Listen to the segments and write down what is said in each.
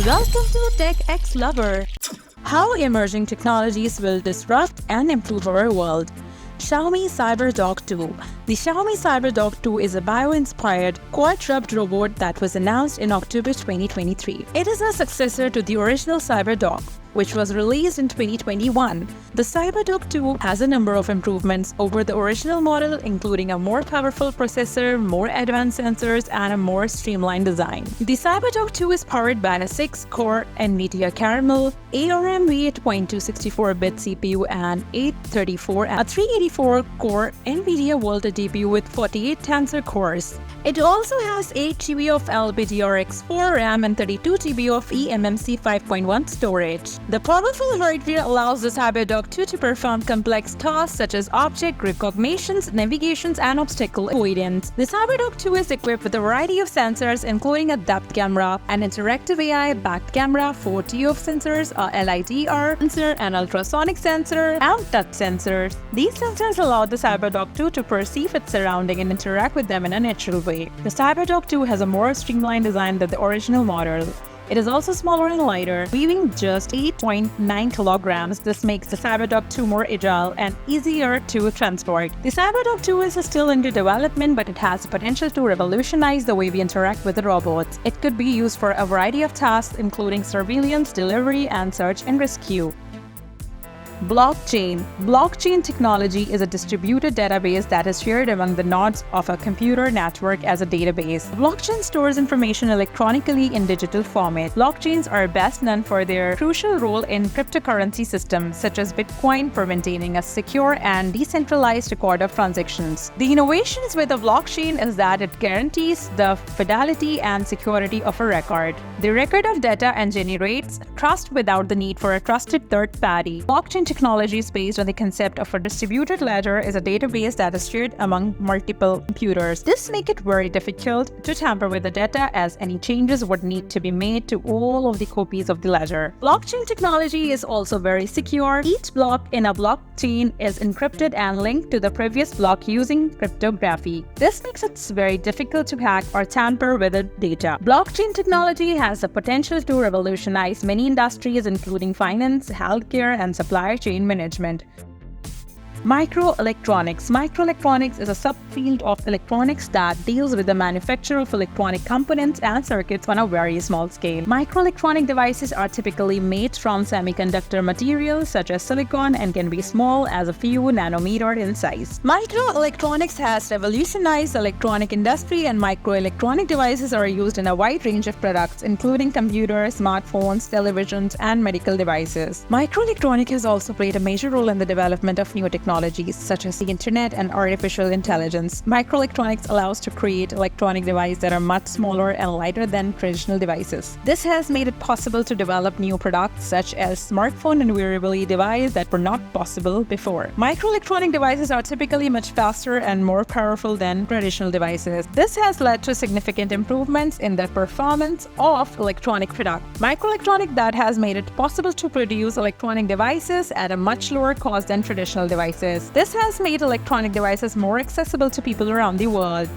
Welcome to Tech X Lover. How emerging technologies will disrupt and improve our world. Xiaomi CyberDog 2. The Xiaomi CyberDog 2 is a bio-inspired quad-rubbed robot that was announced in October 2023. It is a successor to the original CyberDog, which was released in 2021. The CyberDog 2 has a number of improvements over the original model, including a more powerful processor, more advanced sensors, and a more streamlined design. The CyberDog 2 is powered by a 6-core NVIDIA Caramel ARM v8.264-bit CPU and 834 and a 384-core NVIDIA Volta GPU with 48 tensor cores. It also has 8 GB of LPDDR4 RAM and 32 GB of eMMC 5.1 storage. The powerful hardware allows the CyberDog 2 to perform complex tasks such as object recognitions, navigations, and obstacle avoidance. The CyberDog 2 is equipped with a variety of sensors, including a depth camera, an interactive AI back camera, 4 ToF sensors, a LiDAR sensor, an ultrasonic sensor, and touch sensors. These sensors allow the CyberDog 2 to perceive its surroundings and interact with them in a natural way. The CyberDog 2 has a more streamlined design than the original model. It is also smaller and lighter, weighing just 8.9 kilograms. This makes the CyberDog 2 more agile and easier to transport. The CyberDog 2 is still under development, but it has the potential to revolutionize the way we interact with the robots. It could be used for a variety of tasks, including surveillance, delivery, and search and rescue. Blockchain. Blockchain technology is a distributed database that is shared among the nodes of a computer network as a database. Blockchain stores information electronically in digital format. Blockchains are best known for their crucial role in cryptocurrency systems such as Bitcoin for maintaining a secure and decentralized record of transactions. The innovations with a blockchain is that it guarantees the fidelity and security of a record. The record of data and generates trust without the need for a trusted third party. Blockchain technology is based on the concept of a distributed ledger is a database that is shared among multiple computers. This makes it very difficult to tamper with the data, as any changes would need to be made to all of the copies of the ledger. Blockchain technology is also very secure. Each block in a blockchain is encrypted and linked to the previous block using cryptography. This makes it very difficult to hack or tamper with the data. Blockchain technology has the potential to revolutionize many industries, including finance, healthcare, and supply chain management. Microelectronics. Microelectronics is a subfield of electronics that deals with the manufacture of electronic components and circuits on a very small scale. Microelectronic devices are typically made from semiconductor materials such as silicon and can be small as a few nanometers in size. Microelectronics has revolutionized the electronic industry, and microelectronic devices are used in a wide range of products, including computers, smartphones, televisions, and medical devices. Microelectronics has also played a major role in the development of new technologies such as the internet and artificial intelligence. Microelectronics allows to create electronic devices that are much smaller and lighter than traditional devices. This has made it possible to develop new products such as smartphone and wearable devices that were not possible before. Microelectronic devices are typically much faster and more powerful than traditional devices. This has led to significant improvements in the performance of electronic products. Microelectronics that has made it possible to produce electronic devices at a much lower cost than traditional devices. This has made electronic devices more accessible to people around the world.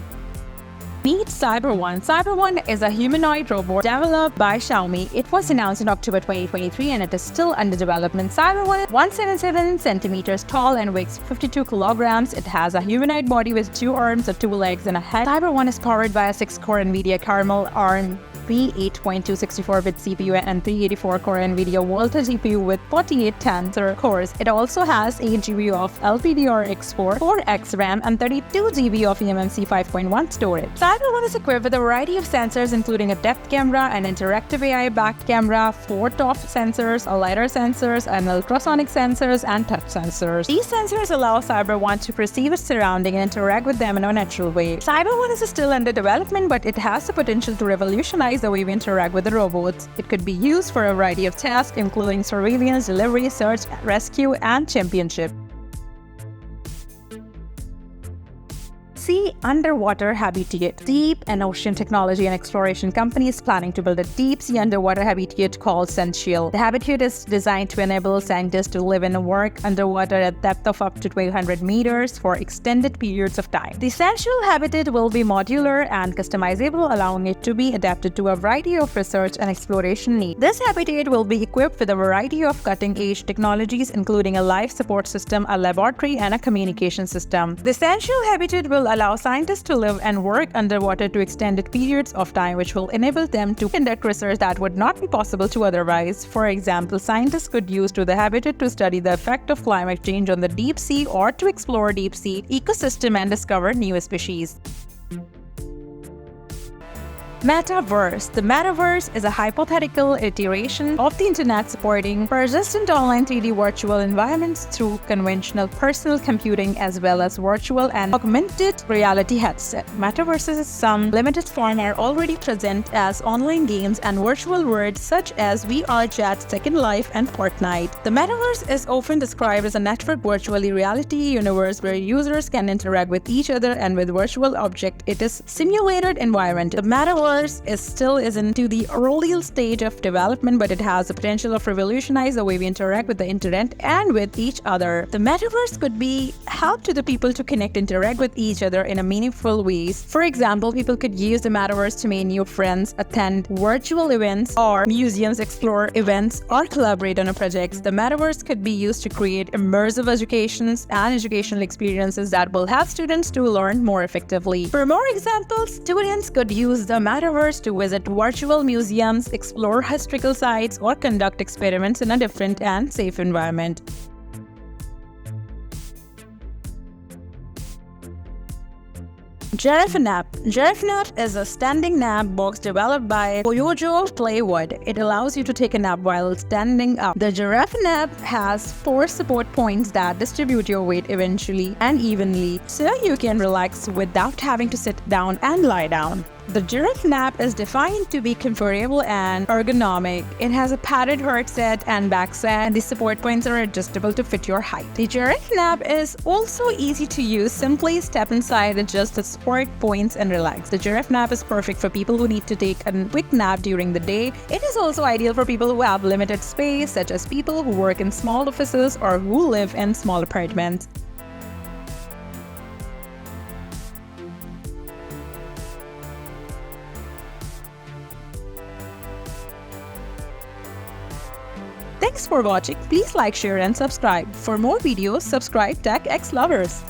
Meet CyberOne. CyberOne is a humanoid robot developed by Xiaomi. It was announced in October 2023 and it is still under development. CyberOne is 177 centimeters tall and weighs 52 kilograms. It has a humanoid body with 2 arms, 2 legs, and a head. CyberOne is powered by a 6-core NVIDIA Caramel ARM v8.264-bit CPU and 384-core NVIDIA Volta GPU with 48 tensor cores. It also has 8 GB of LPDDR4, 4x RAM, and 32 GB of eMMC 5.1 storage. CyberOne is equipped with a variety of sensors, including a depth camera, an interactive AI back camera, 4 ToF sensors, a LiDAR sensors, and ultrasonic sensors, and touch sensors. These sensors allow CyberOne to perceive its surroundings and interact with them in a natural way. CyberOne is still under development, but it has the potential to revolutionize the way we interact with the robots. It could be used for a variety of tasks, including surveillance, delivery, search, rescue, and championship. deep-sea underwater habitat. Deep and ocean technology and exploration company is planning to build a deep-sea underwater habitat called Sential. The habitat is designed to enable scientists to live and work underwater at depth of up to 1,200 meters for extended periods of time. The Sential habitat will be modular and customizable, allowing it to be adapted to a variety of research and exploration needs. This habitat will be equipped with a variety of cutting-edge technologies, including a life support system, a laboratory, and a communication system. The Sential habitat will allow scientists to live and work underwater to extended periods of time, which will enable them to conduct research that would not be possible to otherwise. For example, scientists could use the habitat to study the effect of climate change on the deep sea or to explore deep sea ecosystem and discover new species. Metaverse. The Metaverse is a hypothetical iteration of the internet supporting persistent online 3D virtual environments through conventional personal computing as well as virtual and augmented reality headset. Metaverses in some limited form are already present as online games and virtual worlds such as VR Chat, Second Life, and Fortnite. The Metaverse is often described as a network virtual reality universe where users can interact with each other and with virtual objects. It is simulated environment. The Metaverse is into the early stage of development, but it has the potential of revolutionize the way we interact with the internet and with each other. The Metaverse could be help to the people to connect, interact with each other in a meaningful ways. For example, people could use the Metaverse to make new friends, attend virtual events or museums, explore events, or collaborate on a project. The Metaverse could be used to create immersive educations and educational experiences that will help students to learn more effectively. For more examples, students could use the Metaverse to visit virtual museums, explore historical sites, or conduct experiments in a different and safe environment. Giraffenap. Giraffenap is a standing nap box developed by Poyojo Plywood. It allows you to take a nap while standing up. The Giraffenap has 4 support points that distribute your weight eventually and evenly, so you can relax without having to sit down and lie down. The Giraffenap is designed to be comfortable and ergonomic. It has a padded headset and backset, and the support points are adjustable to fit your height. The Giraffenap is also easy to use. Simply step inside, adjust the support points, and relax. The Giraffenap is perfect for people who need to take a quick nap during the day. It is also ideal for people who have limited space, such as people who work in small offices or who live in small apartments. Thanks for watching. Please like, share, and subscribe. For more videos, subscribe TechX Lovers.